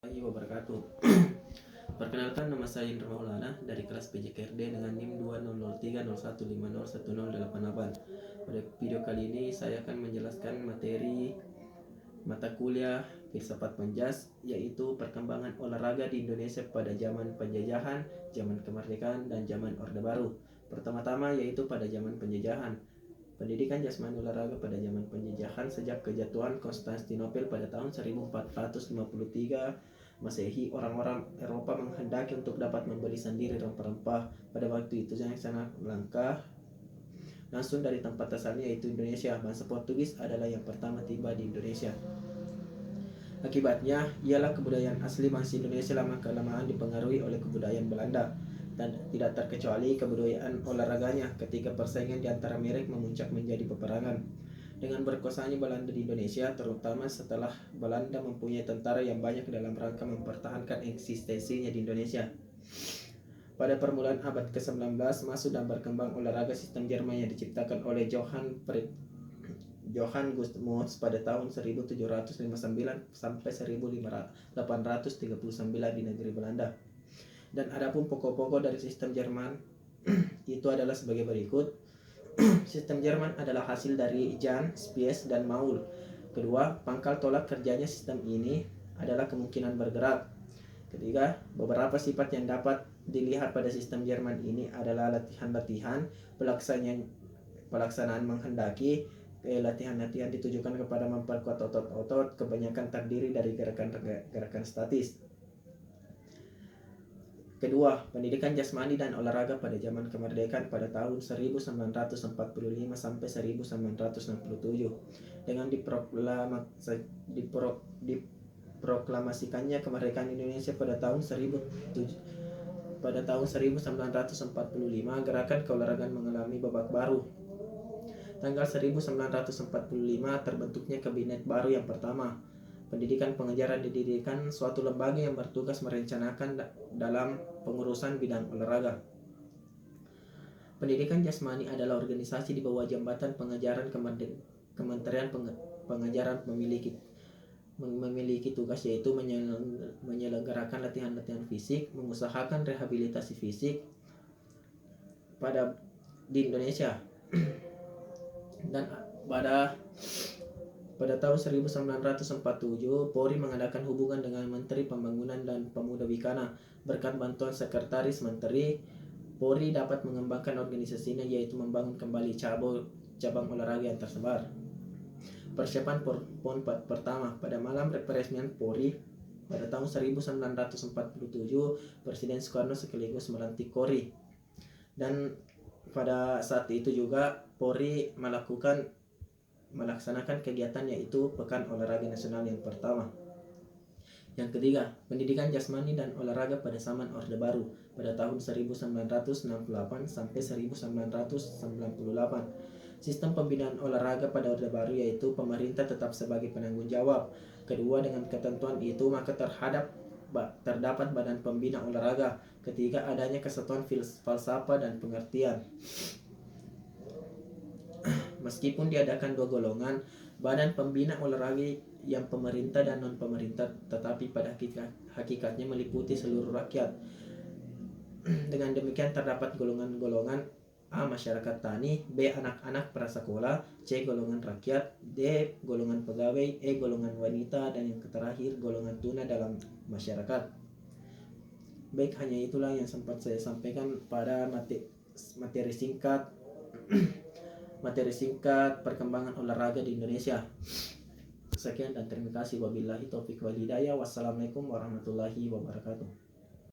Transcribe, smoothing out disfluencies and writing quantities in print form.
Warahmatullahi wabarakatuh. Perkenalkan, nama saya Indra Maulana dari kelas PJKRD dengan NIM 200301501088. Pada video kali ini saya akan menjelaskan materi mata kuliah filsafat Panjas, yaitu perkembangan olahraga di Indonesia pada zaman penjajahan, zaman kemerdekaan, dan zaman Orde Baru. Pertama-tama yaitu pada zaman penjajahan. Pendidikan jasmani olahraga pada zaman penjajahan sejak kejatuhan Konstantinopel pada tahun 1453 Masehi, orang-orang Eropa menghendaki untuk dapat membeli sendiri rempah-rempah pada waktu itu yang sangat langka langsung dari tempat asalnya yaitu Indonesia. Bangsa Portugis adalah yang pertama tiba di Indonesia. Akibatnya ialah kebudayaan asli bangsa Indonesia lama-kelamaan dipengaruhi oleh kebudayaan Belanda, dan tidak terkecuali kebudayaan olahraganya ketika persaingan di antara merek memuncak menjadi peperangan. Dengan berkuasanya Belanda di Indonesia, terutama setelah Belanda mempunyai tentara yang banyak dalam rangka mempertahankan eksistensinya di Indonesia. Pada permulaan abad ke-19 masuk dan berkembang olahraga sistem Jerman yang diciptakan oleh Johann Gustmus pada tahun 1759 sampai 1839 di negeri Belanda. Dan adapun pokok-pokok dari sistem Jerman itu adalah sebagai berikut. Sistem Jerman adalah hasil dari Jan, Spies, dan Maul. Kedua, pangkal tolak kerjanya sistem ini adalah kemungkinan bergerak. Ketiga, beberapa sifat yang dapat dilihat pada sistem Jerman ini adalah latihan-latihan, pelaksanaan menghendaki, latihan-latihan ditujukan kepada memperkuat otot-otot, kebanyakan terdiri dari gerakan statis. Kedua, pendidikan jasmani dan olahraga pada zaman kemerdekaan pada tahun 1945 sampai 1967 dengan diproklamasikannya kemerdekaan Indonesia pada tahun 1945, gerakan keolahragaan mengalami babak baru. Tanggal 1945 terbentuknya kabinet baru yang pertama. Pendidikan pengajaran didirikan suatu lembaga yang bertugas merencanakan dalam pengurusan bidang olahraga. Pendidikan jasmani adalah organisasi di bawah jabatan pengajaran Kementerian Pengajaran memiliki tugas yaitu menyelenggarakan latihan-latihan fisik, mengusahakan rehabilitasi fisik di Indonesia. Dan pada tahun 1947, Polri mengadakan hubungan dengan Menteri Pembangunan dan Pemuda Wikana. Berkat bantuan Sekretaris Menteri, Polri dapat mengembangkan organisasinya yaitu membangun kembali cabang olahraga yang tersebar. Persiapan PON pertama. Pada malam peresmian Polri pada tahun 1947, Presiden Soekarno sekaligus melantik Polri. Dan pada saat itu juga Polri melaksanakan kegiatan yaitu Pekan Olahraga Nasional yang pertama. Yang ketiga, pendidikan jasmani dan olahraga pada zaman Orde Baru pada tahun 1968 sampai 1998. Sistem pembinaan olahraga pada Orde Baru yaitu pemerintah tetap sebagai penanggung jawab. Kedua, dengan ketentuan itu maka terdapat badan pembina olahraga. Ketiga, adanya kesatuan falsafah dan pengertian. Meskipun diadakan dua golongan, badan pembina olahraga yang pemerintah dan non-pemerintah, tetapi pada hakikatnya meliputi seluruh rakyat. Dengan demikian terdapat golongan-golongan: A. Masyarakat tani, B. Anak-anak prasekolah, C. Golongan rakyat, D. Golongan pegawai, E. Golongan wanita, dan yang terakhir golongan tuna dalam masyarakat. Baik, hanya itulah yang sempat saya sampaikan pada materi singkat perkembangan olahraga di Indonesia. Sekian dan terima kasih. Wabillahi taufiq wal hidayah. Wassalamualaikum warahmatullahi wabarakatuh.